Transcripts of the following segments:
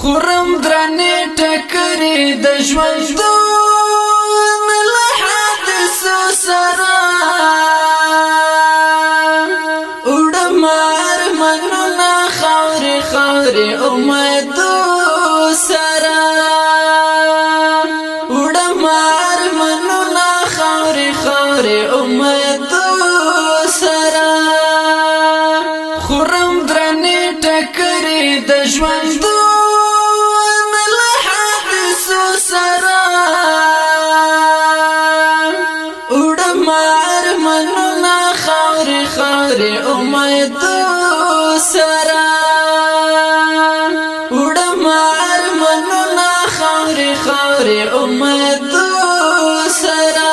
خورم درنې ټکرې د ژوندون له حادثو سره وړم ارمانونه خاورې خاورې امیدو سره وړم ارمانونه خاورې خاورې امیدو سره خورم درنې ټکرې د ژوندون له حادثو سره وړم ارمانونه خاورې خاورې امیدو سره وړم ارمانونه خاورې خاورې امیدو سره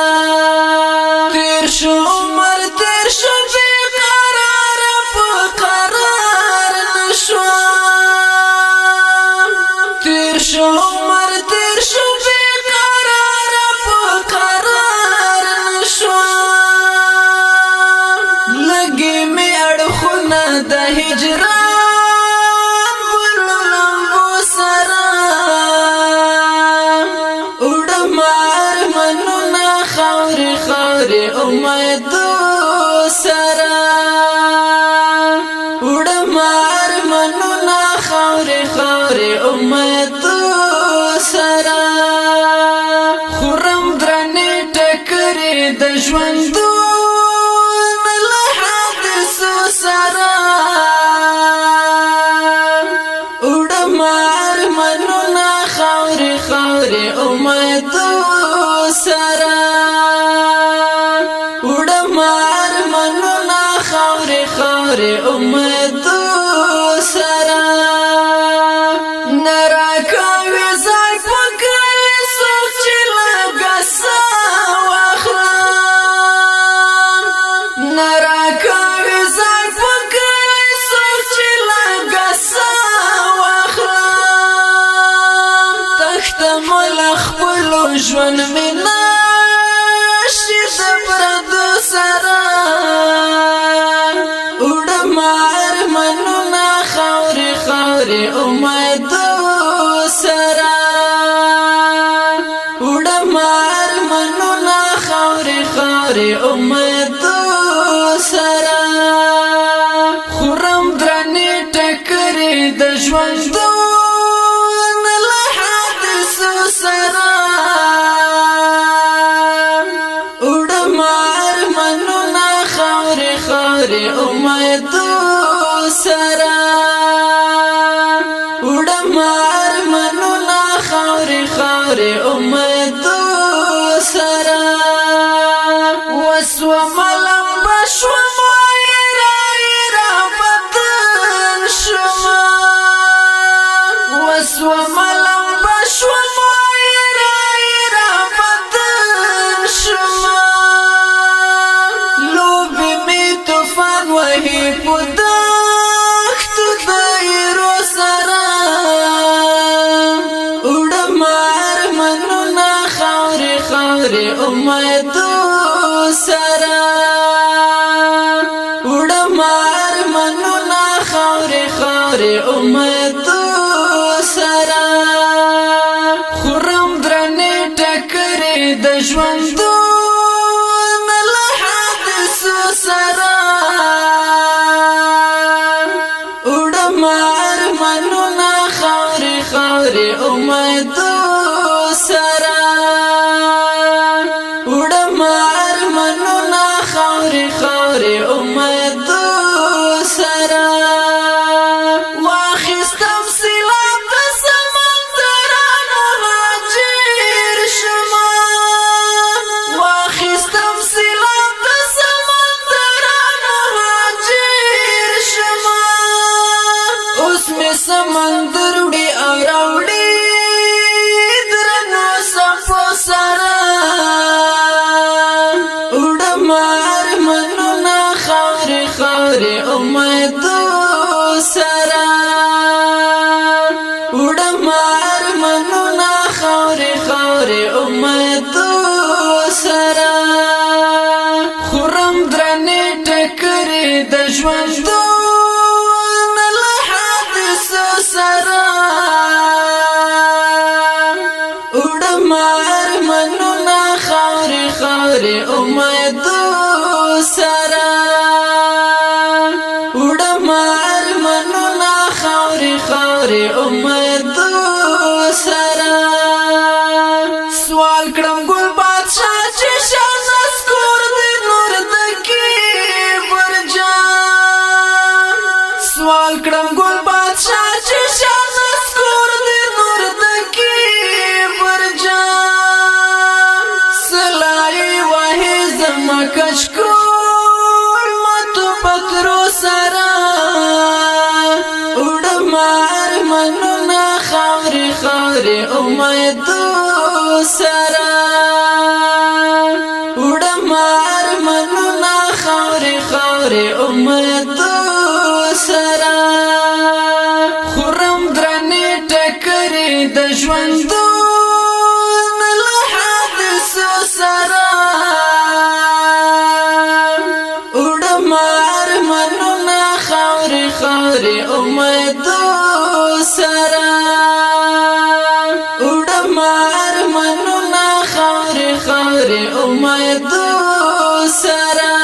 تیر شو عمر تیر شو بې قراره په قرار نشوم تیر شو عمر تیر شو بې قراره په قرار نشوم لګي مې اړخونه د هجران بلو لمبو سره وړم ارمانونه خاورې خاورې امیدو سره وړم ارمانونه خاورې خاورې امیدو سره خورم درنې ټکرې د ژوندون له حادثو سره وړم ارمانونه خاورې خاورې امیدو سره وړم ارمانونه خاورې خاورې امیدو سره نراکاوي ځای پکړې څوک چې لږه ساه واخلم نراکاوي ځای پکړې څوک چې لږه ساه واخلم تختم له خپلو ژوند مې نشي د پردو سره وړم ارمانونه خاورې خاورې امیدو سره وړم ارمانونه خاورې خاورې امیدو سره خورم درنې ټکرې د ژوندون له حادثو سره وړم ارمانونه خاورې خاورې امیدو سره وړم ارمانونه خاورې خاورې امیدو سره وسوم لمبه شوم ایره بدن شوم وسوم لمبه شوم ایره بدن شوم لوبې مې طوفان وهي په دښتو د ایرو سره وړم ارمانونه خاورې خاورې امیدو سره وړم ارمانونه خاورې خاورې امیدو سره خورم درنې ټکرې د ژوندون له حادثو سره وړم ارمانونه خاورې خاورې امیدو سره وړم ارمانونه خاورې خاورې امیدو سره واخیستم سیلاب د سمندرانو مهاجر شومه واخیستم سیلاب د سمندرانو مهاجر شومه اوس مې سمندر وړي او راوړي درنو څپو سره وړم ارمانونه خاورې خاورې امیدو سره وړم ارمانونه خاورې خاورې امیدو سره خورم درنې ټکرې د ژوندون له حادثو سره امید سرا سوال کړم ګل بادشاہ چې شان اسکور دې نور دکی برجان سوال کړم ګل بادشاہ چې شان اسکور دې نور دکی برجان سلای واه زما کشکو ماتو پترو سرا امید سرا وړمار منونه خاورې امید سرا خورم درنې ټکرې د ژوندو له حادثو سرا وړمار منونه خاورې امید سرا امید سرا